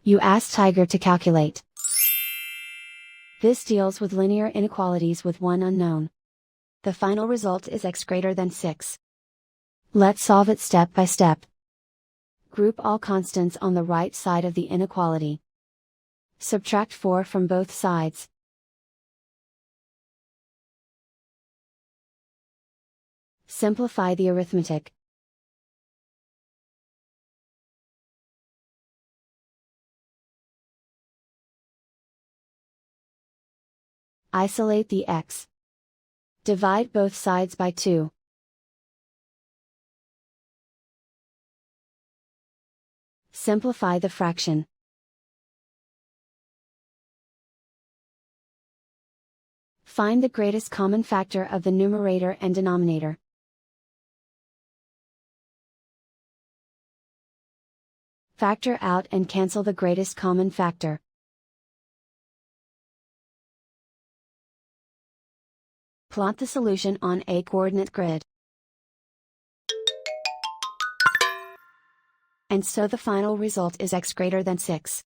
You ask Tiger to calculate. This deals with linear inequalities with one unknown. The final result is x greater than 6. Let's solve it step by step. Group all constants on the right side of the inequality. Subtract 4 from both sides. Simplify the arithmetic. Isolate the x. Divide both sides by 2. Simplify the fraction. Find the greatest common factor of the numerator and denominator. Factor out and cancel the greatest common factor. Plot the solution on a coordinate grid. And so the final result is x greater than 6.